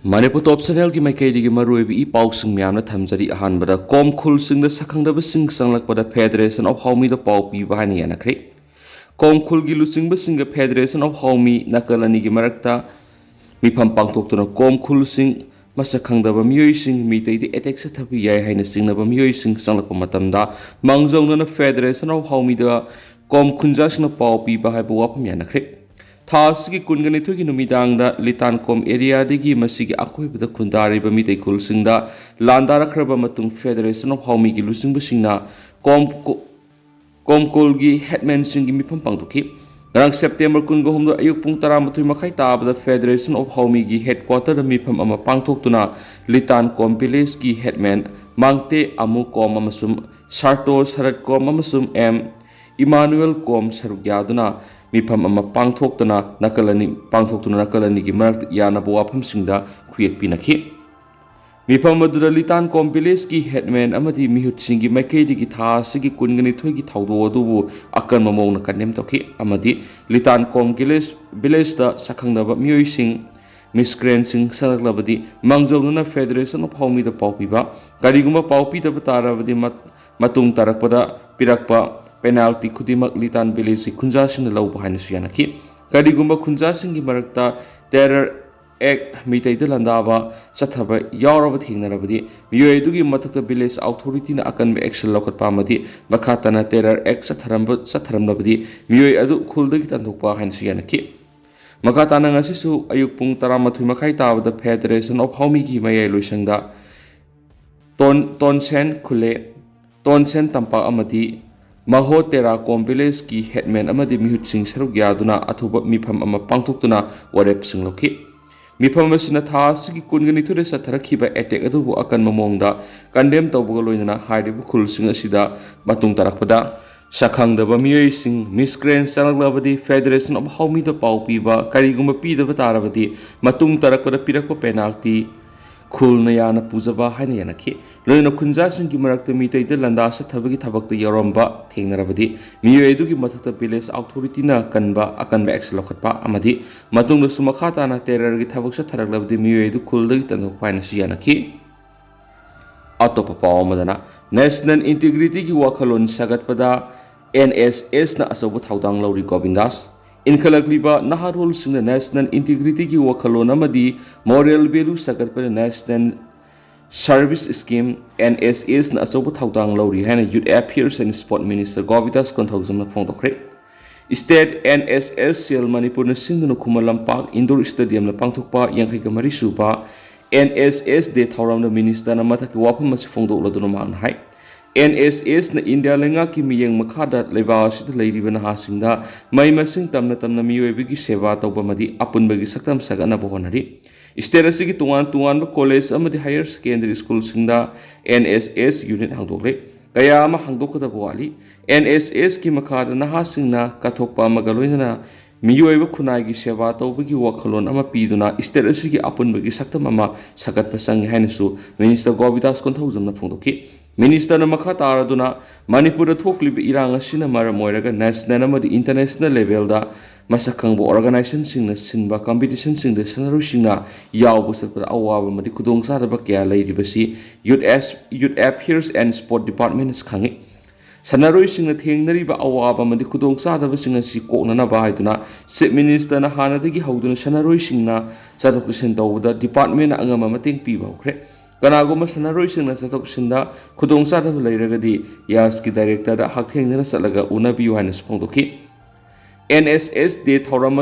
Manipur top channel की माइकई मरुब ई पाउसिंग म्यामना थमजरी अहानबदा com खुलसिंगदा सखंगदबसिंग संगलकपदा federation of हाउमीदा पाउ पीबा हानि यानखरे कॉम खुलगी लुसिंगबसिंग फेडरेशन ऑफ हाउमी नकलनी की मरक्ता मिफम पांगथोक्तुना कॉम खुलसिंग मसखंगदबा मियोइसिंग मितैदि एटेक सथबि याय हाइना सिंगनबा मियोइसिंग संगलकप मतमदा मांगजौनना फेडरेशन ऑफ हाउमीदा कॉम खुंजासिंगना पाउ पीबा हाइबा वाफम यानखरे थासगी कुनगनिथुगी नुमिदांगदा लितान कोम एरियादगी मसिगी अकोइबदा खुंदारिबा मितै खुलसिंगदा लांदारखरबा मतुंग फेडरेशन ऑफ हाउमीगी लुसिंगबसिंगना कोमकोलगी हेडमैन सिंगी मिफम पांगदुखि रंग सेप्टेम्बर कुनगोहमदो अयुक पुंग 13 मखाई ताबदा फेडरेशन ऑफ हाउमीगी हेडक्वार्टर मिफम अमा पांगथोक्तुना लितान कोम विलेज की हेडमैन मांगते अमु कोम अमसुम सार्टो शरद कोम अमसुम एम इमानुएल कोम सरुग्यादुना मिफम अमा पांगथोक्तना नकलनी की मरक्त यानब वाफमसिंगदा खुयेक पिनखि मिफम अदुदा लितान कोम विलेज की हेडमैन अमदी मिहुतसिंगी माइकैदगी थासिगी कुनगनिथोइगी थौदो अदुबु अकन ममौना कन्नेम तोखि अमदी लितान कोम विलेजदा सखंगदबा मियोइसिंग मिसक्रेंसिंग सनकलबदी मांगजौनना फेडरेशन ऑफ हाउमीदा पाउपीबा करिगुमा पाउपीदबा ताराबदी मतुंग तारकपदा पिरकपा पेनाल्टी खुदिमक लितान विलेज खुंजासिंग लौबा हाइनसु यानखि करिगुमा खुंजासिंगी मरक्ता टेरर एक्ट मितैद लंदाबा सथबा यावरब थेंगनरबदी मियोइदुगी मथक्ता विलेज अथॉरिटीना अकनबा एक्शन लौखटपा अमदी मखातना टेरर एक्ट सथरमबदी मियोइ अदु खुलदगी तंथोकपा हाइनसु यानखि मखाताना ngasisu ayuk pung 13 makhai tabada federation of हाउमीगी mayai loisangda टोनसेन Tampa अमदी महो तेरा कोम विलेज की हेडमैन अमदी मिहुत सिंह सरुक यादुना अथुब मिफम अमा पांगथोक्तुना वरेप सिंगलोखि मिफम असिना थासगी कुनगनिथुरे सथरखिबा एटेक अदुबु अकन ममोंगदा कंडेम तौबगा लोइना हाइरिबु खुलसिंग असिदा मतुंग तरकपदा सखंगदबा मियोइसिंग मिसक्रेन संगलबदी फेडरेशन ऑफ हाउमीदा पाउ पीबा करिगुम पीदबा तारबदी मतुंग तरकपदा पिरकपा पेनाल्टी खुलना याना पुजबा हाइना यानखि लोइना खुंजासिंग की मरक्ता मितैद लंदा सथबगी थबक्ता यौरंबा थेंगनरबदी मियोइदुगी मथक्ता विलेज अथॉरिटीना अकनबा एक्शन लौखटपा अमदी मतुंगदसु मखाताना टेररगी थबक सथरकलबदी मियोइदु खुलदगी तंदोकपा हाइनसु यानखि अतोप पाउ अमदना नेशनल इंटीग्रिटी की वखलोन सगतपदा NSS ना असोब थाउदांग लौरी गोविंदास इनखलकलिबा नहारोल सिंह नेशनल इंटीग्रिटी की वखलोन अमदी मोरल वैल्यू सगतपदा नेशनल सर्विस स्कीम NSS ना असोब थाउदांग लौरी हैना youth affairs and sport minister Govindas Konthoujam ना फोंदोखरे स्टेट NSS सेल मणिपुर सिंह खुमल लंपाक इंडोर स्टेडियम ना पांथोकपा यांखैगा मरिसुबा NSS डे थौराम मिनिस्टर मथक वाफम फोंदोलदुना मांगना हाई NSS ना इंडिया लेंगा की मियंग मखादा लेबासिद लेरिबा नहासिंगदा मै मसिंग तमना मियोइबगी सेवा तौबमदी अपुनबगी सक्तम सगना बहोनरी स्टेट असि की तुआन कॉलेज अमदी हायर सेकेंडरी स्कूल सिंगदा NSS यूनिट हांदोकले कया अमा हांदोकदब वाली NSS की मखादा नहासिंगना कथोकपा मगलोइना मियोइब खुनाई की सेवा तौबगी वखलोन अमा पीदुना स्टेट असि की अपुनबगी सक्तम अमा सगतप संग हैनसु मिनिस्टर गोविदास कोंथौजमना फोंदोकी मिनिस्टर मखा तारदुना मणिपुर थोकलिब इरांग असिना मरम ओइरगा नेशनल अमदी इंटरनेशनल लेवलदा मसखंग ऑर्गेनाइजेशन सिंगना सिनबा कॉम्पिटिशन सिंगदा सनरुसिंगना यावबु सपदा अवाब मदी खुदोंग सादबा क्या लेरिबसी youth affairs and sport department खंगे सनरुसिंगना थेंगनरिबा अवाब मदी खुदोंग सादबसिंग असि कोकनना बाहायदुना चीफ मिनिस्टर ना हानदगी हौदुना सनरुसिंगना चथोकसिन तौबदा डिपार्टमेंट अंगमा मतेंग पीबा हौख्रे कनागुम सनरुसिंगना चथोकसिनदा खुदोंग सादब लेरगदी यास की डायरेक्टर दा हाथेंगना चलगा उनाबियु हाइना फोंदोखि NSS डे थौराम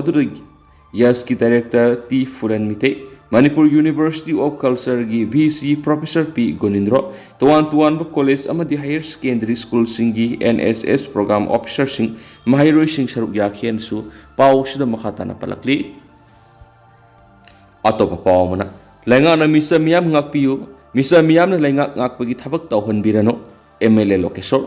यास की director T Phuran Meetei Manipur university of culture की VC प्रोफेसर P गोनिंद्रो तुआन कॉलेज अमदी हायर सेकेंडरी स्कूल सिंगी NSS प्रोग्राम ऑफिसर सिंह महाइरोई सिंह सरुक याखेनसु पाउ सिदा मखाताना पलकली अतोप पाउ मना लैंगाना मिसा मियाम ngakpiyu मिसा मियामना लैंगाक ngakpagi थबक तौहनबिरनो MLA लोकेश्वर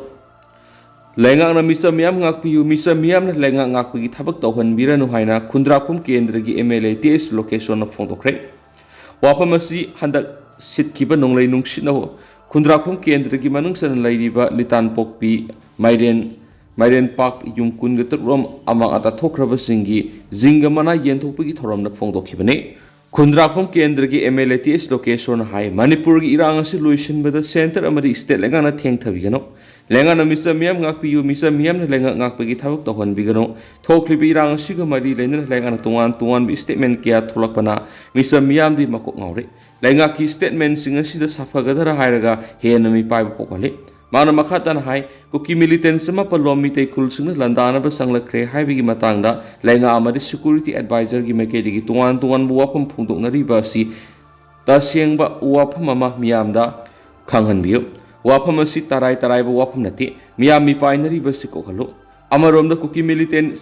लैंगाना मिसा मियाम ngakpiyu मिसा मियामना लैंगाक ngakpagi थबक तौहनबिरनो हाइना खुंद्राकुम केंद्र की MLA TS लोकेश्वर न फोंदोखरे वाफम असि हंदक सिटखिबा नोंलै नुंसिनो खुंद्राकुम केंद्र की मनुंगसन लैरिबा लितान पोकपी माइरेन पाक युमकुन गतरोम अमा अता थोख्रबसिंगी जिंगमना येंथोकपगी थोरमना फोंदोखिबने खुंद्राफम केंद्र की MLA TS location high Manipur की इरांग से लुइसिनबद सेंटर अमदी स्टेट लेंगाना थेंगथबिगनो लेंगाना मिसम मियाम गाकपियु मिसम मियाम ने लेंगा गाकपगी थबक तोहनबिगनो थोखलिबि इरांग सिग मरी लेंदन लेंगाना तुंगान तुंगान बि स्टेटमेंट किया थोलकपना मिसम मियाम दी मकोक ngawre लेंगा की स्टेटमेंट सिंग सिदा सफगदरा हायरगा हेनमी पाइब पोकले माना मखातन हाई कुकी मिलिटेंस मा पलोमी ते कुलसिंग लंदानब संगलख्रे हाइबिगी मतंगदा लेंगा अमदी सिक्योरिटी एडवाइजर की मेकेडी की तुंगान तुंगान बुवाफम फुंदोकनरिबा असि तसेंगबा वाफम अमा मियामदा खंगहनबियो वाफम असि तराई तराइब वाफम नते मियाम मिपाइनरिबा सिकोखलो अमरोमदा कुकी मिलिटेंट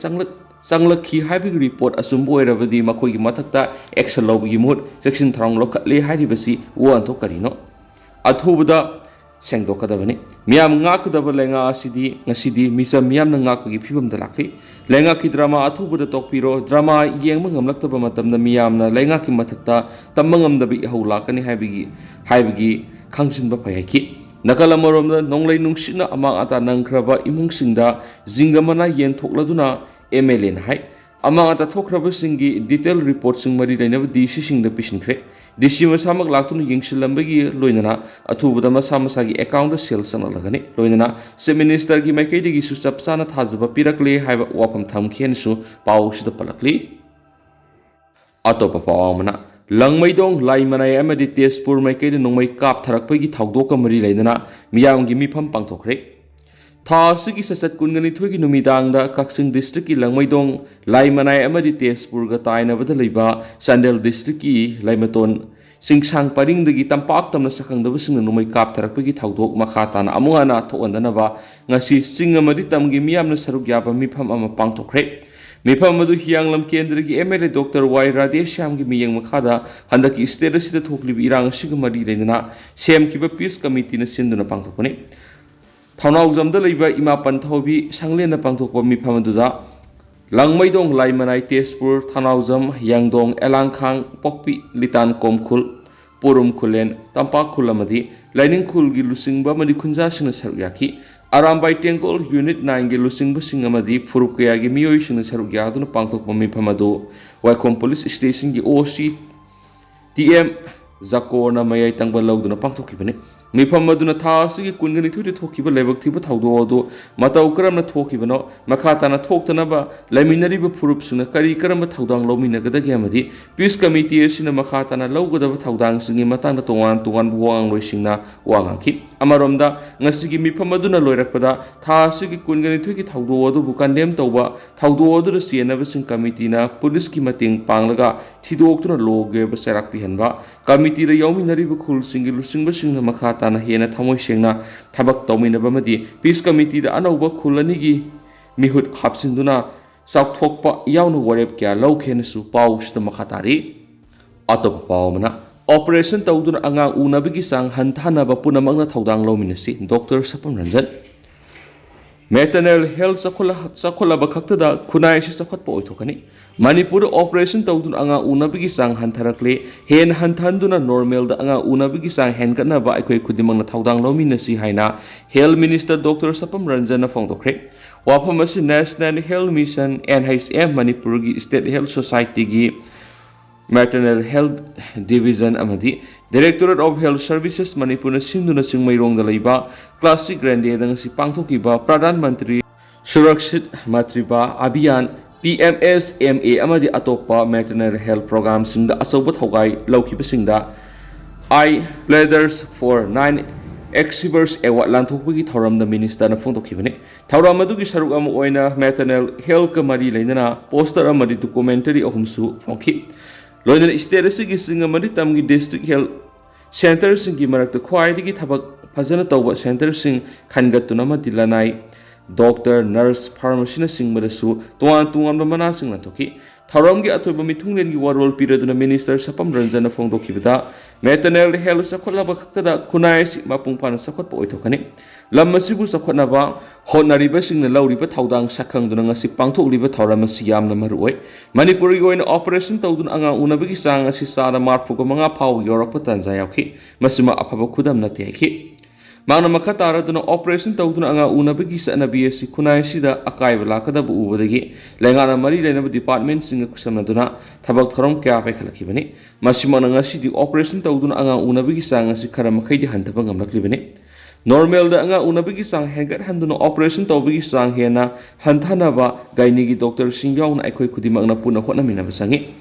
संगलखी हाइबिगी रिपोर्ट असुंबो एरबदी मखोइगी मथक्ता एक्शन लौबगी मुहूर्त सेक्शन थरंग लोखले हाइरिबसी वांथो करिनो अथुबदा सेंगदोकदबनी मियाम ngaकदब लेंगा असिदी ngसिदी मिसम मियाम ngaकपगी फिबमदा लाखि लेंगा की ड्रामा अथुबदा तोकपिरो ड्रामा येंग ngamlaktaba matamda मियामना लेंगा की मथक्ता तमंगमदबि हौलाकनि हाइबिगी खंगसिनबा फयाखि नकल अमरोमदा नोंगलै नुंगसिना अमांग आता नंगख्रबा इमुंगसिंगदा जिंगमना येंथोक्लदुना MLA हाई अमांग आता थोख्रबसिंगी डिटेल रिपोर्ट सिंग मरी लेनब DC सिंगदा पिसिनख्रे DC मसामक लाक्तुन यिंगसिलंबगी लोइनना अथुबदा मसा मसागी अकाउंट सेल सनलगने लोइनना से मिनिस्टर की मैकेदिगी सु चपसाना थाजबा पिरकले हाइबा वाफम थमखेनसु पाउसिदा पलकली अतोपा पावमना लंगमैदोंग लाइमनाय अमदि तेजपुर मैकेद नोंमै काप थरकपगी थौदोक मरी लेदना मियामगी मिफम पांथोखरे थासुगी ससत कुनगनिथोगी नुमिदांगदा कक्सिंग डिस्ट्रिक्ट की लंगमैदोंग लाइमनाय अमदि तेजपुर ग ताइनबदा लेबा चांदेल डिस्ट्रिक्ट की लाइमतोन सिंगसांग परिंगदगी तंपाक तमना सखंगदबसिंग नोंमै काप थरकपगी थौदोक मखाताना अमुंगाना थोअंदनबा ngasi सिंग अमदि तमगी मियामना सरुक याबा मिफम अमा पांथोखरे मिफम मधु हियांगलम केंद्र की MLA डॉक्टर वाई राधेश्याम की मियंग मखादा हंदकी स्टेट असिदा थोकलिबि इरांग सिग मरी लेना सेम की पीस कमिटी ने सिंदुना पांथोकने थौनाउजमदा लेबा इमा पंथौबी संगलेना पांथोकपा मिफम दुदा लंगमैदोंग लाइमनाय तेजपुर थौनाउजम यांगदोंग एलांखांग पोकपी लितान कोमखुल पुरुम खुलेन तंपाक खुलमदी लाइनिंग खुलगी लुसिंगबा मदि खुंजासिंग सरुक याखी अरामबाई टेंगोल यूनिट 9 की लुसिंग बसिंगमदी फुरुक कया की मियोइसिंग सरुक यादुन पांथोकपा मिफम अदु वाइखोम पुलिस स्टेशन की OC TM जाकोना मयाई तंगबा लौदुना पांथोकिबने मिफम अदुना थासुगी कुनगनिथुदि थोकिबा लेबक्थिबा थौदोदो मतौ करमना थोकिबनो मखाताना थोक्तनबा लैमिनरिबा फुरुपसिंगना करी करमबा थौदांग लौमिनगदगे अमदि पीस कमिटी असिना मखाताना लौगदबा थौदांगसिंगी मतंगदा तोंगान तोंगान बुवांग लोइसिंगना वांगाखि अमरोमदा ngasiगी मिफम अदुना लोइरकपदा थासुगी कुनगनिथुगी थौदोदो बुकंडेम तौबा थौदोदो सियनबसिंग कमिटीना पुलिस की मतिंग पांगलगा थिदोक्तुना लोगेबा सेराकपिहनबा कमिटीदा यौमिनरिबा खुलसिंगी लुसिंगबसिंगना मखाताना हेना थमोय सेंगना थबक तौमिनबमदि पीस कमिटीदा अनौबा खुलनिगी मिहुत हापसिंदुना साउथोकपा यावना वरेप क्या लौखेनसु पाउसदा मखातारी अतोप पावमना ऑपरेशन तौदुना अंगांग उनबगी सांग हंथानबा पुनमंगना थौदांग लौमिनसि doctor Sapam Ranjan maternal health चखोलबा खक्तदा खुनाय से चखोटपा ओइथोकनी मणिपुर ऑपरेशन तौदुना अंगांग उनबगी सांग हंथरकले हेन हंथनदुना नॉर्मल दा अंगांग उनबगी सांग हेनगतनबा अखोय खुदिमंगना थौदांग लौमिनसि हाइना health minister doctor Sapam Ranjan फोंदोखरे वाफम असि national health mission NHM Manipur की स्टेट हेल्थ सोसाइटी की मैटरनल हेल्थ डिवीजन अमदी directorate of health services Manipur सिंधुना सिंगमैरोंग लेबा क्लासिक ग्रैंडे दंगसी पांथोकिबा प्रधानमंत्री सुरक्षित मातृत्व अभियान PMSMA अमदी अतोपा मैटरनल हेल्थ प्रोग्राम सिंगदा अचौबा थौगाई लौखिबसिंगदा I pledge for 9 achievers award लांथोकपगी थौरमदा मिनिस्टरना फोंदोखिबने थौरम अदुगी सरुक अमा ओइना मैटरनल हेल्थ का मरी लेना पोस्टर अमदी डॉक्यूमेंटरी अहुमसु फोंखि लोइना स्टेट असिगी सिंगमदी तमगी डिस्ट्रिक्ट हेल्थ सेंटर सिंगी मरक्ता ख्वाइदिगी थबक फजना तौबा सेंटर सिंग खनगतुना मदि लनाई डॉक्टर नर्स फार्मेसी सिंगमदसु तोंगान तोंगानबा मनासिंगना थोखि थौरमगी अथोबा मिथुंगलेनगी वारोल पिरदुना मिनिस्टर सपम रंजन फोंदोखिबदा मैटरनल हेल्थ चखोटलबा खक्तदा खुनायसि मपुंफाना चखोटपा ओइथोकनी लम असिबु चखोटनबा होटनरिबसिंगना लौरिबा थौदांग सखंगदुना ngasi पांथोकलिबा थौरम असि यामना मरुओय मणिपुरगी ओइना ऑपरेशन तौदुना अंगांग उनबगी सांग असि सादा मार्फुगा मंगा फाव योरकपा तंजा याखि मसिमा अफबा खुदम नते याखि ꯃꯥꯡꯅ ꯃꯈꯥ ꯇꯥꯔꯗꯨꯅ ꯑꯣꯄꯔꯦꯁꯟ ꯇꯧꯗꯨꯅ ꯑꯉꯥꯡ ꯎꯅꯕꯒꯤ ꯆꯠꯅꯕꯤ ꯑꯁꯤ ꯈꯨꯟꯅꯥꯏꯁꯤꯗ ꯑꯀꯥꯏꯕ ꯂꯥꯛꯀꯗꯕ ꯎꯕꯗꯒꯤ ꯂꯩꯉꯥꯛꯅ ꯃꯔꯤ ꯂꯩꯅꯕ ꯗꯤꯄꯥꯔꯠꯃꯦꯟꯠꯁꯤꯡꯒ ꯈꯨꯠꯁꯝꯅꯗꯨꯅ ꯊꯕꯛ ꯊꯧꯔꯝ ꯀꯌꯥ ꯄꯥꯏꯈꯠꯂꯛꯈꯤꯕꯅꯤ꯫ ꯃꯁꯤꯃꯛꯅ ꯉꯁꯤꯗꯤ ꯑꯣꯄꯔꯦꯁꯟ ꯇꯧꯗꯨꯅ ꯑꯉꯥꯡ ꯎꯅꯕꯒꯤ ꯆꯥꯡ ꯑꯁꯤ ꯈꯔ ꯃꯈꯩꯗꯤ ꯍꯟꯊꯕ ꯉꯝꯂꯛꯂꯤꯕꯅꯤ꯫ ꯅꯣꯔꯃꯦꯜꯗ ꯑꯉꯥꯡ ꯎꯅꯕꯒꯤ ꯆꯥꯡ ꯍꯦꯟꯒꯠꯍꯟꯗꯨꯅ ꯑꯣꯄꯔꯦꯁꯟ ꯇꯧꯕꯒꯤ ꯆꯥꯡ ꯍꯦꯟꯅ ꯍꯟꯊꯅꯕ ꯒꯥꯏꯅꯤꯒꯤ ꯗꯣꯛꯇꯔꯁꯤꯡ ꯌꯥꯎꯅ ꯑꯩꯈꯣꯏ ꯈꯨꯗꯤꯡꯃꯛꯅ ꯄꯨꯟꯅ ꯍꯣꯠꯅꯃꯤꯟꯅꯕ ꯆꯪꯏ꯫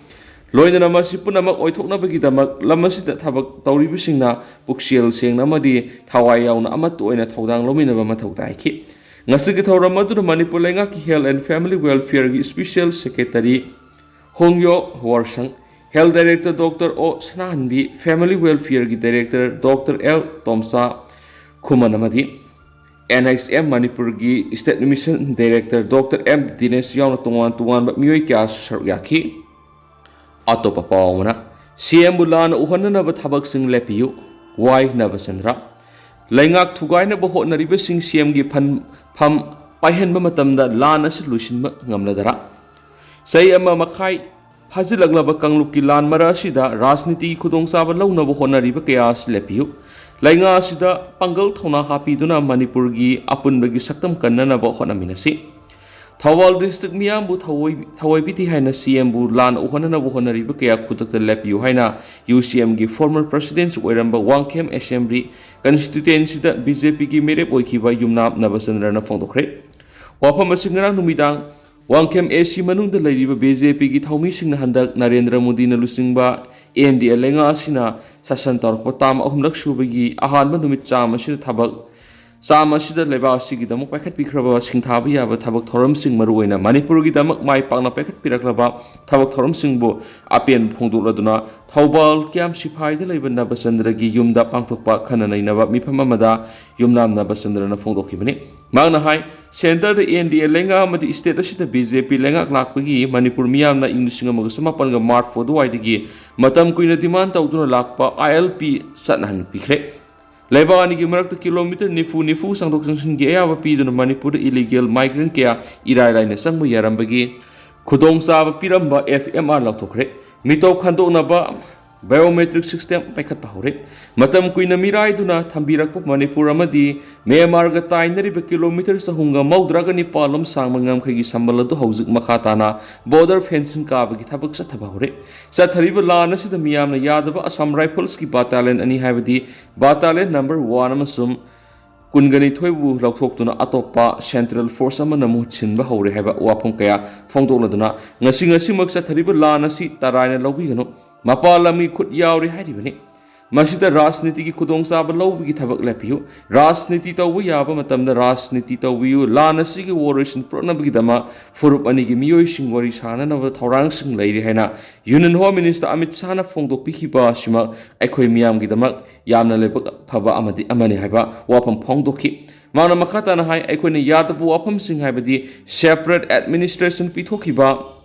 ꯂꯣꯏꯅꯅ ꯃꯁꯤ ꯄꯨꯝꯅꯃꯛ ꯑꯣꯏꯊꯣꯛꯅꯕꯒꯤꯗꯃꯛ ꯂꯝ ꯑꯁꯤꯗ ꯊꯕꯛ ꯇꯧꯔꯤꯕꯁꯤꯡꯅ ꯄꯨꯛꯆꯦꯜ ꯁꯦꯡꯅ ꯑꯃꯗꯤ ꯊꯋꯥꯏ ꯌꯥꯎꯅ ꯑꯃꯠꯇ ꯑꯣꯏꯅ ꯊꯧꯗꯥꯡ ꯂꯧꯃꯤꯟꯅꯕ ꯃꯊꯧ ꯇꯥꯏꯈꯤ꯫ ꯉꯁꯤꯒꯤ ꯊꯧꯔꯝ ꯑꯗꯨꯗ ꯃꯅꯤꯄꯨꯔ ꯂꯩꯉꯥꯛꯀꯤ ꯍꯦꯜꯊ ꯑꯦꯟड ꯐꯦꯃꯤꯂꯤ ꯋꯦꯜꯐꯤꯌꯔꯒꯤ special secretary Hongyo Warshang, health director doctor O Sanahanbi, family ꯋꯦꯜꯐꯤꯌꯔꯒꯤ director doctor L Tomcha Khuman ꯑꯃꯗꯤ NHM ꯃꯅꯤꯄꯨꯔꯒꯤ state mission director doctor M Dinesh ꯌꯥꯎꯅ ꯇꯣꯉꯥꯟ ꯇꯣꯉꯥꯟꯕ ꯃꯤꯑꯣꯏ ꯀꯌꯥꯁꯨ ꯁꯔꯨꯛ ꯌꯥꯈꯤ꯫ ꯑꯇꯣꯞꯄ ꯄꯥꯎ ꯑꯃꯅ CMꯕꯨ ꯂꯥꯟꯅ ꯎꯍꯟꯅꯅꯕ ꯊꯕꯛꯁꯤꯡ ꯂꯦꯞꯄꯤꯌꯨ, ꯋꯥꯏ ꯅꯕꯆꯟꯗ꯭ꯔ꯫ ꯂꯩꯉꯥꯛ ꯊꯨꯒꯥꯏꯅꯕ ꯍꯣꯠꯅꯔꯤꯕꯁꯤꯡ CMꯒꯤ ꯐꯝ ꯄꯥꯏꯍꯟꯕ ꯃꯇꯝꯗ ꯂꯥꯟ ꯑꯁꯤ ꯂꯣꯏꯁꯤꯟꯕ ꯉꯝꯂꯗꯔ? ꯆꯍꯤ ꯑꯃ ꯃꯈꯥꯏ ꯐꯥꯖꯤꯜꯂꯛꯂꯕ ꯀꯥꯡꯂꯨꯞꯀꯤ ꯂꯥꯟ ꯃꯔꯛ ꯑꯁꯤꯗ ꯔꯥꯖꯅꯤꯇꯤꯒꯤ ꯈꯨꯗꯣꯡꯆꯥꯕ ꯂꯧꯅꯕ ꯍꯣꯠꯅꯔꯤꯕ ꯀꯌꯥ ꯑꯁꯤ ꯂꯦꯞꯄꯤꯌꯨ꯫ ꯂꯩꯉꯥꯛ ꯑꯁꯤꯗ ꯄꯥꯡꯒꯜ ꯊꯧꯅꯥ ꯍꯥꯞꯄꯤꯗꯨꯅ ꯃꯅꯤꯄꯨꯔꯒꯤ ꯑꯄꯨꯟꯕꯒꯤ ꯁꯛꯇꯝ ꯀꯟꯅꯅꯕ ꯍꯣꯠꯅꯃꯤꯟꯅꯁꯤ꯫ ꯊꯧꯕꯥꯜ ꯗꯤꯁꯇ꯭ꯔꯤꯛ ꯃꯤꯌꯥꯝꯕꯨ ꯊꯑꯣꯏꯕꯤꯗꯦ ꯍꯥꯏꯅ CMꯕꯨ ꯂꯥꯟꯅ ꯎꯍꯟꯅꯅꯕ ꯍꯣꯠꯅꯔꯤꯕ ꯀꯌꯥ ꯈꯨꯗꯛꯇ ꯂꯦꯞꯄꯤꯌꯨ ꯍꯥꯏꯅ UCMꯒꯤ ꯐꯣꯔꯃꯔ ꯄ꯭ꯔꯁꯤꯗꯦꯟꯁꯨ ꯑꯣꯏꯔꯝꯕ ꯋꯥꯡꯈꯦꯝ ꯑꯦꯁꯦꯝꯕ꯭ꯂꯤ ꯀꯟꯁꯇꯤꯇꯨꯌꯦꯟꯁꯤꯗ BJPꯒꯤ ꯃꯤꯔꯦꯞ ꯑꯣꯏꯈꯤꯕ ꯌꯨꯝꯅꯥꯝ ꯅꯕꯆꯟꯗ꯭ꯔꯅ ꯐꯣꯡꯗꯣꯛꯈ꯭ꯔꯦ꯫ ꯋꯥꯐꯝ ꯑꯁꯤ ꯉꯔꯥꯡ ꯅꯨꯃꯤꯗꯥꯡ ꯋꯥꯡꯈꯦꯝ AC ꯃꯅꯨꯡꯗ ꯂꯩꯔꯤꯕ BJPꯒꯤ ꯊꯧꯃꯤꯁꯤꯡꯅ ꯍꯟꯗꯛ ꯅꯔꯦꯟꯗ꯭ꯔ ꯃꯣꯗꯤꯅ ꯂꯨꯆꯤꯡꯕ NDA ꯂꯩꯉꯥꯛ ꯑꯁꯤꯅ ꯁꯥꯁꯟ ꯇꯧꯔꯛꯄ ꯇꯥꯝ ꯑꯍꯨꯝꯂꯛ ꯁꯨꯕꯒꯤ ꯑꯍꯥꯟꯕ ꯅꯨꯃꯤꯠ ꯆꯥꯝꯃ ꯑꯁꯤꯗ ꯂꯩꯕꯥꯛ ꯑꯁꯤꯒꯤꯗꯃꯛ ꯄꯥꯏꯈꯠꯄꯤꯈ꯭ꯔꯕ ꯁꯤꯡꯊꯥꯕ ꯌꯥꯕ ꯊꯕꯛ ꯊꯧꯔꯝꯁꯤꯡ ꯃꯔꯨꯑꯣꯏꯅ ꯃꯅꯤꯄꯨꯔꯒꯤꯗꯃꯛ ꯃꯥꯏ ꯄꯥꯛꯅ ꯄꯥꯏꯈꯠꯄꯤꯔꯛꯂꯕ ꯊꯕꯛ ꯊꯧꯔꯝꯁꯤꯡꯕꯨ ꯑꯄꯦꯟꯕ ꯐꯣꯡꯗꯣꯛꯂꯗꯨꯅ ꯊꯧꯕꯥꯜ ꯀ꯭ꯌꯥꯝ ꯁꯤꯐꯥꯏꯗ ꯂꯩꯕ ꯅꯕꯆꯟꯗ꯭ꯔꯒꯤ ꯌꯨꯝꯗ ꯄꯥꯡꯊꯣꯛꯄ ꯈꯟꯅ ꯅꯩꯅꯕ ꯃꯤꯐꯝ ꯑꯃꯗ ꯌꯨꯝꯅꯥꯝ ꯅꯕꯆꯟꯗ꯭ꯔꯅ ꯐꯣꯡꯗꯣꯛꯈꯤꯕꯅꯤ꯫ ꯃꯍꯥꯛꯅ ꯍꯥꯏ ꯁꯦꯟꯇꯔꯗ NDA ꯂꯩꯉꯥꯛ ꯑꯃꯗꯤ ꯁ꯭ꯇꯦꯠ ꯑꯁꯤꯗ BJP ꯂꯩꯉꯥꯛ ꯂꯥꯛꯄꯒꯤ ꯃꯅꯤꯄꯨꯔ ꯃꯤꯌꯥꯝꯅ ꯏꯪ 1994ꯒ ꯃꯥꯔꯆ 4 ꯑꯗꯨꯋꯥꯏꯗꯒꯤ ꯃꯇꯝ ꯀꯨꯏꯅ ꯗꯤꯃꯥꯟ ꯇꯧꯗꯨꯅ ꯂꯥꯛꯄ ILP ꯆꯠꯅꯍꯟꯕꯤꯈ꯭ꯔꯦ꯫ ꯂꯩꯕꯥꯛ ꯑꯅꯤꯒꯤ ꯃꯔꯛꯇ ꯀꯤꯂꯣꯃꯤꯇꯔ ꯅꯤꯐꯨ ꯆꯪꯊꯣꯛ ꯆꯪꯁꯤꯟꯒꯤ ꯑꯌꯥꯕ ꯄꯤꯗꯨꯅ ꯃꯅꯤꯄꯨꯔꯗ ꯏꯂꯤꯒꯦꯜ ꯃꯥꯏꯒ꯭ꯔꯦꯟ ꯀꯌꯥ ꯏꯔꯥꯏ ꯂꯥꯏꯅ ꯆꯪꯕ ꯌꯥꯔꯝꯕꯒꯤ ꯈꯨꯗꯣꯡꯆꯥꯕ ꯄꯤꯔꯝꯕ FMR ꯂꯧꯊꯣꯛꯈ꯭ꯔꯦ꯫ ꯃꯤꯇꯣꯞ ꯈꯟꯗꯣꯛꯅꯕ ꯕꯥꯏꯑꯣꯃꯦꯇ꯭ꯔꯤꯛ ꯁꯤꯁꯇꯦꯝ ꯄꯥꯏꯈꯠꯄ ꯍꯧꯔꯦ꯫ ꯃꯇꯝ ꯀꯨꯏꯅ ꯃꯤꯔꯥꯏꯗꯨꯅ ꯊꯝꯕꯤꯔꯛꯄ ꯃꯅꯤꯄꯨꯔ ꯑꯃꯗꯤ ꯃ꯭ꯌꯥꯟꯃꯥꯔꯒ ꯇꯥꯏꯅꯔꯤꯕ ꯀꯤꯂꯣꯃꯤꯇꯔ 359 ꯂꯣꯝ ꯁꯥꯡꯕ ꯉꯝꯈꯩꯒꯤ ꯁꯝꯕꯜ ꯑꯗꯨ ꯍꯧꯖꯤꯛ ꯃꯈꯥ ꯇꯥꯅ ꯕꯣꯔꯗꯔ ꯐꯦꯟꯁꯤꯡ ꯀꯥꯕꯒꯤ ꯊꯕꯛ ꯆꯠꯊꯕ ꯍꯧꯔꯦ꯫ ꯆꯠꯊꯔꯤꯕ ꯂꯥꯟ ꯑꯁꯤꯗ ꯃꯤꯌꯥꯝꯅ ꯌꯥꯗꯕ ꯑꯁꯥꯝ ꯔꯥꯏꯐꯜꯁꯀꯤ ꯕꯥꯇꯥꯂꯤꯌꯟ ꯑꯅꯤ ꯍꯥꯏꯕꯗꯤ ꯕꯥꯇꯥꯂꯤꯌꯟ ꯅꯝꯕꯔ 1 ꯑꯃꯁꯨꯡ 22ꯕꯨ ꯂꯧꯊꯣꯛꯇꯨꯅ ꯑꯇꯣꯞꯄ ꯁꯦꯟꯇ꯭ꯔꯦꯜ ꯐꯣꯔꯁ ꯑꯃꯅ ꯃꯍꯨꯠ ꯁꯤꯟꯕ ꯍꯧꯔꯦ ꯍꯥꯏꯕ ꯋꯥꯐꯝ ꯀꯌꯥ ꯐꯣꯡꯗꯣꯛꯂꯗꯨꯅ ꯉꯁꯤꯃꯛ ꯆꯠꯊꯔꯤꯕ ꯂꯥꯟ ꯑꯁꯤ ꯇꯔꯥꯏꯅ ꯂꯧꯕꯤꯒꯅꯨ, ꯃꯄꯥꯟ ꯂꯝꯒꯤ ꯈꯨꯠ ꯌꯥꯎꯔꯤ ꯍꯥꯏꯔꯤꯕꯅꯤ꯫ ꯃꯁꯤꯗ ꯔꯥꯖꯅꯤꯇꯤꯒꯤ ꯈꯨꯗꯣꯡꯆꯥꯕ ꯂꯧꯕꯒꯤ ꯊꯕꯛ ꯂꯦꯞꯄꯤꯌꯨ, ꯔꯥꯖꯅꯤꯇꯤ ꯇꯧꯕ ꯌꯥꯕ ꯃꯇꯝꯗ ꯔꯥꯖꯅꯤꯇꯤ ꯇꯧꯕꯤꯌꯨ, ꯂꯥꯟ ꯑꯁꯤꯒꯤ ꯋꯥꯔꯣꯏꯁꯤꯟ ꯄꯨꯔꯛꯅꯕꯒꯤꯗꯃꯛ ꯐꯨꯔꯨꯞ ꯑꯅꯤꯒꯤ ꯃꯤꯑꯣꯏꯁꯤꯡ ꯋꯥꯔꯤ ꯁꯥꯅꯅꯕ ꯊꯧꯔꯥꯡꯁꯤꯡ ꯂꯩꯔꯤ ꯍꯥꯏꯅ ꯌꯨꯅꯤꯌꯟ ꯍꯣꯝ ꯃꯤꯅꯤꯁꯇꯔ ꯑꯃꯤꯠ ꯁꯥꯍꯅ ꯐꯣꯡꯗꯣꯛꯄꯤꯈꯤꯕ ꯑꯁꯤꯃꯛ ꯑꯩꯈꯣꯏ ꯃꯤꯌꯥꯝꯒꯤꯗꯃꯛ ꯌꯥꯝꯅ ꯂꯥꯏꯕꯛ ꯐꯕ ꯑꯃꯅꯤ ꯍꯥꯏꯕ ꯋꯥꯐꯝ ꯐꯣꯡꯗꯣꯛꯈꯤ꯫ ꯃꯥꯅ ꯃꯈꯥ ꯇꯥꯅ ꯍꯥꯏ ꯑꯩꯈꯣꯏꯅ ꯌꯥꯗꯕ ꯋꯥꯐꯝꯁꯤꯡ ꯍꯥꯏꯕꯗꯤ ꯁꯦꯄꯔꯦꯠ ꯑꯦꯗꯃꯤꯅꯤꯁꯇ꯭ꯔꯦꯁꯟ ꯄꯤꯊꯣꯛꯈꯤꯕ,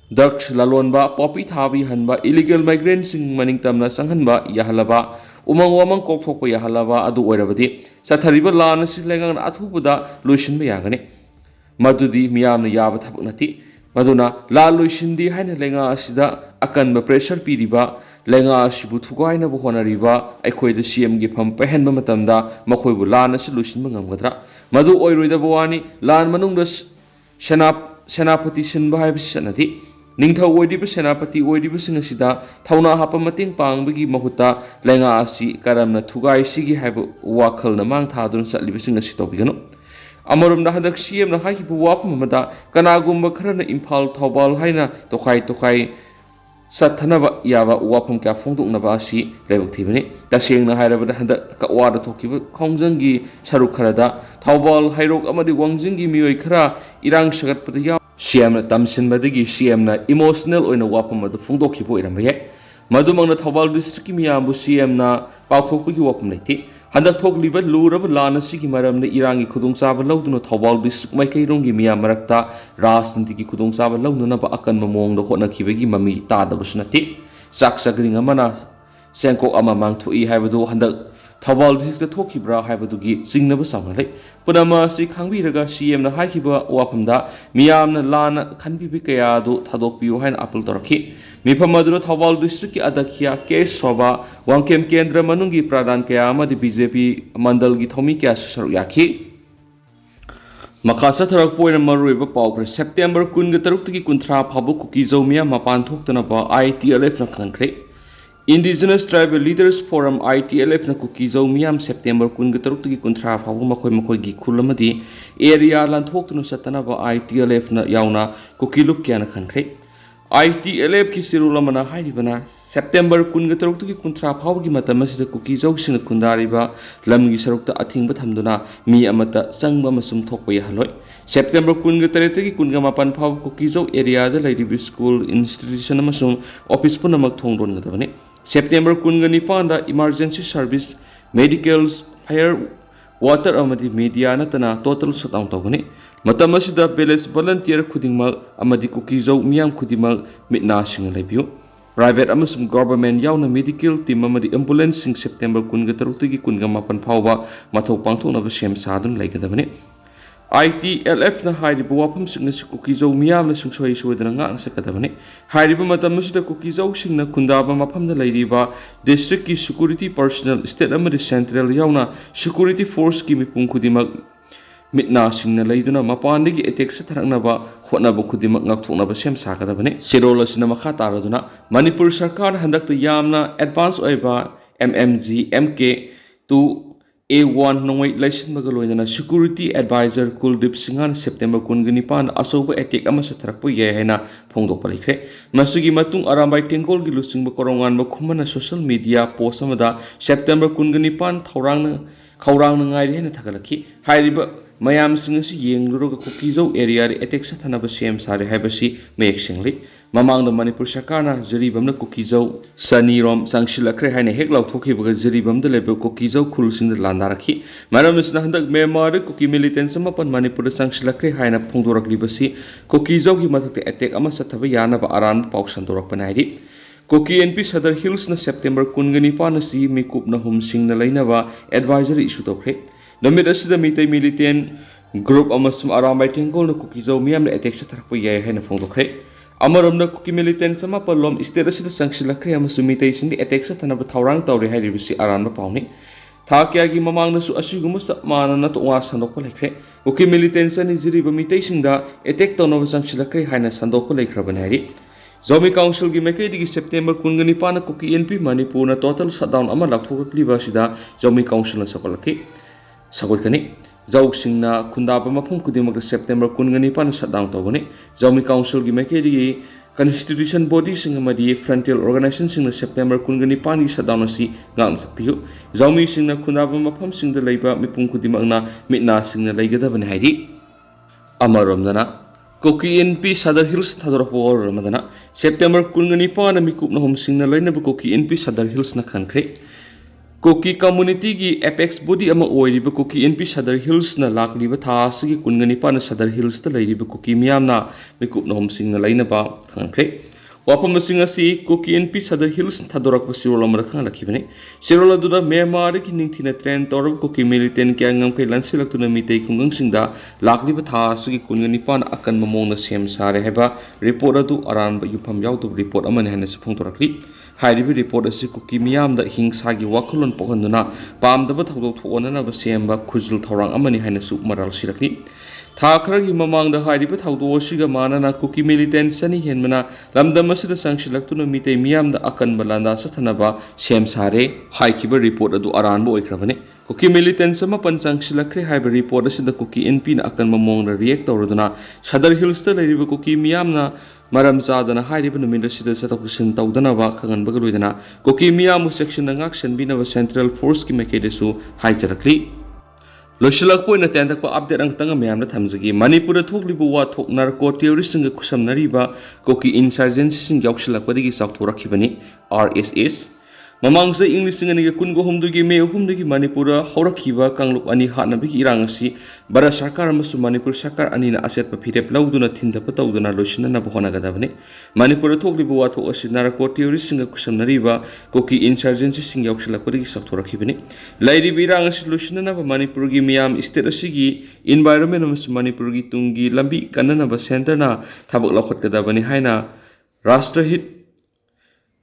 ꯗ꯭ꯔꯒꯁ ꯂꯂꯣꯟꯕ, ꯄꯣꯄꯤ ꯊꯥꯕ ꯌꯥꯍꯟꯕ, ꯏꯂꯤꯒꯦꯜ ꯃꯥꯏꯒ꯭ꯔꯦꯟꯁꯤꯡ ꯃꯅꯤꯡꯇꯝꯅ ꯆꯪꯍꯟꯕ ꯌꯥꯍꯜꯂꯕ, ꯎꯃꯪ ꯋꯥꯃꯪ ꯀꯣꯛꯊꯣꯛꯄ ꯌꯥꯍꯜꯂꯕ ꯑꯗꯨ ꯑꯣꯏꯔꯕꯗꯤ ꯆꯠꯊꯔꯤꯕ ꯂꯥꯟ ꯑꯁꯤ ꯂꯩꯉꯥꯛꯅ ꯑꯊꯨꯕꯗ ꯂꯣꯏꯁꯤꯟꯕ ꯌꯥꯒꯅꯤ꯫ ꯃꯗꯨꯗꯤ ꯃꯤꯌꯥꯝꯅ ꯌꯥꯕ ꯊꯕꯛ ꯅꯠꯇꯦ꯫ ꯃꯗꯨꯅ ꯂꯥꯟ ꯂꯣꯏꯁꯤꯟꯗꯦ ꯍꯥꯏꯅ ꯂꯩꯉꯥꯛ ꯑꯁꯤꯗ ꯑꯀꯟꯕ ꯄ꯭ꯔꯦꯁꯔ ꯄꯤꯔꯤꯕ, ꯂꯩꯉꯥꯛ ꯑꯁꯤꯕꯨ ꯊꯨꯒꯥꯏꯅꯕ ꯍꯣꯠꯅꯔꯤꯕ ꯑꯩꯈꯣꯏꯗ CMꯒꯤ ꯐꯝ ꯄꯥꯏꯍꯟꯕ ꯃꯇꯝꯗ ꯃꯈꯣꯏꯕꯨ ꯂꯥꯟ ꯑꯁꯤ ꯂꯣꯏꯁꯤꯟꯕ ꯉꯝꯒꯗ꯭ꯔꯥ? ꯃꯗꯨ ꯑꯣꯏꯔꯣꯏꯗꯕ ꯋꯥꯅꯤ꯫ ꯂꯥꯟ ꯃꯅꯨꯡꯗ ꯁꯦꯅꯥꯄꯇꯤ ꯁꯤꯟꯕ ꯍꯥꯏꯕꯁꯤ ꯆꯠꯅꯗꯦ꯫ ꯅꯤꯡꯊꯧ ꯑꯣꯏꯔꯤꯕ ꯁꯦꯅꯥꯄꯇꯤ ꯑꯣꯏꯔꯤꯕꯁꯤꯡ ꯑꯁꯤꯗ ꯊꯧꯅꯥ ꯍꯥꯞꯄ ꯃꯇꯦꯡ ꯄꯥꯡꯕꯒꯤ ꯃꯍꯨꯠꯇ ꯂꯩꯉꯥꯛ ꯑꯁꯤ ꯀꯔꯝꯅ ꯊꯨꯒꯥꯏꯁꯤꯒꯦ ꯍꯥꯏꯕ ꯋꯥꯈꯜꯅ ꯃꯥꯡ ꯊꯥꯗꯨꯅ ꯆꯠꯂꯤꯕꯁꯤꯡ ꯑꯁꯤ ꯇꯧꯕꯤꯒꯅꯨ꯫ ꯑꯃꯔꯣꯝꯗ ꯍꯟꯗꯛ CMꯅ ꯍꯥꯏꯈꯤꯕ ꯋꯥꯐꯝ ꯑꯃꯗ ꯀꯅꯥꯒꯨꯝꯕ ꯈꯔꯅ ꯏꯝꯐꯥꯜ ꯊꯧꯕꯥꯜ ꯍꯥꯏꯅ ꯇꯣꯈꯥꯏ ꯆꯠꯊꯅꯕ ꯌꯥꯕ ꯋꯥꯐꯝꯀꯌꯥ ꯐꯣꯡꯗꯣꯛꯅꯕ ꯑꯁꯤ ꯂꯥꯏꯕꯛ ꯊꯤꯕꯅꯤ꯫ ꯇꯁꯦꯡꯅ ꯍꯥꯏꯔꯕꯗ ꯍꯟꯗꯛ ꯀꯛꯋꯥꯗ ꯊꯣꯛꯈꯤꯕ ꯈꯣꯡꯖꯪꯒꯤ ꯁꯔꯨꯛ ꯈꯔꯗ ꯊꯧꯕꯥꯜ, ꯍꯩꯔꯣꯛ ꯑꯃꯗꯤ ꯋꯥꯡꯖꯤꯡꯒꯤ ꯃꯤꯑꯣꯏ ꯈꯔ ꯏꯔꯥꯡ ꯁꯥꯒꯠꯄꯗ CMꯅ ꯇꯝꯁꯤꯟꯕꯗꯒꯤ CMꯅ ꯏꯃꯣꯁꯅꯦꯜ ꯑꯣꯏꯅ ꯋꯥꯐꯝ ꯑꯗꯨ ꯐꯣꯡꯗꯣꯛꯈꯤꯕ ꯑꯣꯏꯔꯝꯕ ꯌꯥꯏ꯫ ꯃꯗꯨꯃꯛꯅ ꯊꯧꯕꯥꯜ ꯗꯤꯁꯇ꯭ꯔꯤꯛꯀꯤ ꯃꯤꯌꯥꯝꯕꯨ CMꯅ ꯄꯥꯎꯊꯣꯛꯄꯒꯤ ꯋꯥꯐꯝ ꯂꯩꯇꯦ꯫ ꯍꯟꯗꯛ ꯊꯣꯛꯂꯤꯕ ꯂꯨꯔꯕ ꯂꯥꯟ ꯑꯁꯤꯒꯤ ꯃꯔꯝꯗ ꯏꯔꯥꯡꯒꯤ ꯈꯨꯗꯣꯡꯆꯥꯕ ꯂꯧꯗꯨꯅ ꯊꯧꯕꯥꯜ ꯗꯤꯁꯇ꯭ꯔꯤꯛ ꯃꯥꯏꯀꯩꯔꯣꯝꯒꯤ ꯃꯤꯌꯥꯝ ꯃꯔꯛꯇ ꯔꯥꯖꯅꯤꯇꯤꯒꯤ ꯈꯨꯗꯣꯡꯆꯥꯕ ꯂꯧꯅꯅꯕ ꯑꯀꯟꯕ ꯃꯑꯣꯡꯗ ꯍꯣꯠꯅꯈꯤꯕꯒꯤ ꯃꯃꯤ ꯇꯥꯗꯕꯁꯨ ꯅꯠꯇꯦ꯫ ꯆꯥꯛ ꯆꯥꯒ꯭ꯔꯤꯡ ꯑꯃꯅ ꯆꯦꯡꯀꯣꯛ ꯑꯃ ꯃꯥꯡꯊꯣꯛꯏ ꯍꯥꯏꯕꯗꯨ ꯍꯟꯗꯛ थौबाल डिस्ट्रिक्ट थोखिब्रा हाइबदुगी चिंगनब सामलै पुनम असि खांबीरगा सीएम ना हाइखिबा वाफमदा मियामना लाना खनबिबि कयादु थादोकपियु हाइन अपील तोरखि मिफम अदुना थौबाल डिस्ट्रिक्ट की अध्यक्ष के शोभा वांकेम केंद्र मनुंगी प्रधान कया अमदि बीजेपी मंडल की थौमी कया सरुक याखि मखा चथरकपोइन मरुइब पाउखरे सेप्टेम्बर 23 की कुंथ्रा फाबु कुकी जौमिया मपान थोक्तनब ITLF न खनख्रे Indigenous Tribal Leaders Forum ITLF na kukizau miyam September 23 ki kunthra fabu makoi gi khulamadi area lanthok tunu satana ba ITLF na yauna kukilup kya na khankhre ITLF ki sirulamana hairibana September 23 ki kunthra fabu gi matam asida kukizau sing khundari ba lam gi sarukta athingba thamduna mi amata sangba masum thokpa yahaloi September 23 ki kunga mapan fabu kukizau area da lairibi school institution amasung office punamak thongdon ngadabane September 19 emergency service medicals fire water amadi media natana total shutdown tawani matam asida village volunteer khudingmal amadi kukizau miyam khudimang mitna sing lebiu private amasum government yauna medical team amadi ambulance sing September 23 ki kunga mapan phawba mathau pangthona ba sem sadun laigadabani ITLF na hairibu wafam singna si kukizau miyam na sungsoi suwadana nga ang sakadabani hairibu matam masida kukizau singna kundaba mapam na lairiba district ki security personnel state amadi central yauna security force ki mipung kudimak mitna singna laiduna mapandagi attack sa tharaknaba hotnaba kudimak ngakthoknaba sem sakadabani sirola sina makha taraduna Manipur sarkar handakta yamna advance oiba MMG MK to A1 nongwai laisin magaloina security advisor Kuldip Singhan September 19 asoba attack ama sa tharakpo ye haina phongdokpa laikre masugi matung arambai tengkol gi lusingba korongan ba khumana social media post amada September 19 khaurang ngai rena thagalaki hairiba mayam singasi yengluroga kukizau area re attack sa thanaba sem sare haibasi mayek singli mamangda Manipur sarkarna jaribamna kukizau sanirom sangshilakre haina heklau thokhibaga jaribamda lebe kukizau khulsingda landarakhi maramsna handak memar kuki militants mapan Manipur sangshilakre haina phongdoraklibasi kukizau gi mathakte attack ama sathaba yanaba aran pauksan dorakpanairi Koki NP Sadar Hills na September 19 na si mikup na humsing na lainaba advisory issue tokre namit asida mitay militant group amasum aramay tengkol na kukizau miyam na attack sa tharakpo yaya haina phongdokre amaram na kuki militant sama palom state asida sangshilakre amasum mitay sindi attack sa tanaba thawrang tawre hairibisi aran ba pauni tha kya gi mamang na su asiguma sa mana na to wa sandokpa laikre kuki militant sa ni jiriba mitay singda attack tawna sangshilakre haina sandokpa laikraban hairi Zomi Council gi mekai digi September 19 na kuki NP Manipur na total shutdown ama lakthorakliba sida Zomi Council na sakolaki sagolkani Zauk singna kundaba mapung kudimak September 19 na shutdown tawani Zomi Council gi mekai digi constitution body singa madi frontier organization singna September 19 gi shutdown si ngang sakpiu Zomi singna kundaba mapam singda leiba mipung kudimak na mitna singna leigadabani haidi amaramdana Koki NP Sadar Hills thadorapor ramadana September 19 na mikup na homsing na lain na Koki NP Sadar Hills na khankre Koki community gi apex body ama oiriba Koki NP Sadar Hills na lakliba thasigi 19 na Sadar Hills ta lairiba Koki miyam na mikup na homsing na lain na ba khankre wapam singa si Koki NP Sadar Hills thadorakpa sirola marakha lakhibane sirola duda memar ki ningthina train torab Koki militant kya ngam kai lansilaktuna mitei khungang singda lakliba thasigi 19 akan mamong na sem sare heba report adu aran ba yufam yautu report amane hana se phongtorakli hairibi report asi Koki miyam da hingsa gi wakhulon pohanduna pamdaba thodok thona na ba semba khujul thorang amani hana su maral sirakli Thakragi mamang da hairiba thawdo siga manana Koki militant sani henmana lamdam asida sangshilaktu mitei miyam da akan balanda sa thanaba sem sare haikiba report adu aran bo oikrabane Koki militant sama pansang silakre haiba report asida Koki NP na akan mamong na react tawraduna Sadar Hills ta lairiba Koki miyam na maram zadana hairiba numindra sida satakusin tawdana ba kangan bagaluidana Koki miyam section na ngak sanbina central force ki mekedesu haicharakli Loshilak po na tentak pa update ang tanga mayam na thamjagi Manipur thoklibu wa thok narco terrorist nga kusamnariba Koki insurgency sing yaukshilak pa digi sakthorakhibani RSS ꯃꯃꯥꯡꯁꯦ ꯏꯪ ꯂꯤꯁꯤꯡ ꯑꯅꯤꯒ ꯀꯨꯟꯒ ꯍꯨꯝꯗꯣꯏꯒꯤ ꯃꯦ ꯑꯍꯨꯝꯗꯒꯤ ꯃꯅꯤꯄꯨꯔꯗ ꯍꯧꯔꯛꯈꯤꯕ ꯀꯥꯡꯂꯨꯞ ꯑꯅꯤ ꯍꯥꯠꯅꯕꯒꯤ ꯏꯔꯥꯡ ꯑꯁꯤ ꯚꯥꯔꯠ ꯁꯔꯀꯥꯔ ꯑꯃꯁꯨꯡ ꯃꯅꯤꯄꯨꯔ ꯁꯔꯀꯥꯔ ꯑꯅꯤꯅ ꯑꯆꯦꯠꯄ ꯐꯤꯔꯦꯞ ꯂꯧꯗꯨꯅ ꯊꯤꯟꯊꯕ ꯇꯧꯗꯨꯅ ꯂꯣꯏꯁꯤꯟꯅꯅꯕ ꯍꯣꯠꯅꯒꯗꯕꯅꯤ꯫ ꯃꯅꯤꯄꯨꯔꯗ ꯊꯣꯛꯂꯤꯕ ꯋꯥꯊꯣꯛ ꯑꯁꯤ ꯅꯥꯔꯀꯣ ꯇꯤꯌꯣꯔꯤꯁꯁꯤꯡꯒ ꯈꯨꯠꯁꯝꯅꯔꯤꯕ ꯀꯨꯀꯤ ꯏꯟꯁꯔꯖꯦꯟꯁꯤꯁꯤꯡ ꯌꯥꯎꯁꯤꯜꯂꯛꯄꯗꯒꯤ ꯆꯥꯎꯊꯣꯔꯛꯈꯤꯕꯅꯤ꯫ ꯂꯩꯔꯤꯕ ꯏꯔꯥꯡ ꯑꯁꯤ ꯂꯣꯏꯁꯤꯟꯅꯅꯕ ꯃꯅꯤꯄꯨꯔꯒꯤ ꯃꯤꯌꯥꯝ ꯏꯁꯇꯦꯠ ꯑꯁꯤꯒꯤ ꯏꯟꯚꯥꯏꯔꯣꯟꯃꯦꯟ ꯑꯃꯁꯨꯡ ꯃꯅꯤꯄꯨꯔꯒꯤ ꯇꯨꯡꯒꯤ ꯂꯝꯕꯤ ꯀꯟꯅꯅꯕ ꯁꯦꯟꯇꯔꯅ ꯊꯕꯛ ꯂꯧꯈꯠꯀꯗꯕꯅꯤ ꯍꯥꯏꯅ ꯔꯥꯁꯇ꯭ꯔꯍꯤꯠ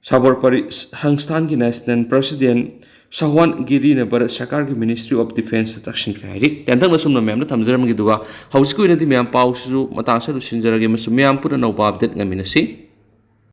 ꯁꯥꯕꯔꯄꯔꯤ ꯁꯪꯁꯊꯥꯟꯒꯤ ꯅꯦꯁꯅꯦꯜ ꯄ꯭ꯔꯁꯤꯗꯦꯟꯠ ꯁꯍꯋꯥꯟ ꯒꯤꯔꯤꯅ ꯚꯥꯔꯠ ꯁꯔꯀꯥꯔꯒꯤ ꯃꯤꯅꯤꯁꯇ꯭ꯔꯤ ꯑꯣꯐ ꯗꯤꯐꯦꯟꯁꯇ ꯇꯛꯁꯤꯟꯈ꯭ꯔꯦ ꯍꯥꯏꯔꯤ꯫ ꯇꯦꯟꯇꯛꯅ ꯁꯨꯝꯅ ꯃꯌꯥꯝꯗ ꯊꯝꯖꯔꯝꯃꯒꯦ ꯑꯗꯨꯒ ꯍꯧꯖꯤꯛꯀꯤ ꯑꯣꯏꯅꯗꯤ ꯃꯌꯥꯝ ꯄꯥꯎꯁꯤꯁꯨ ꯃꯇꯥꯡ ꯑꯁꯤꯗ ꯂꯣꯏꯁꯤꯟꯖꯔꯒꯦ ꯑꯃꯁꯨꯡ ꯃꯌꯥꯝ ꯄꯨꯟꯅ ꯅꯧꯕ ꯑꯞꯗꯦꯠ ꯉꯝꯃꯤꯟꯅꯁꯤ꯫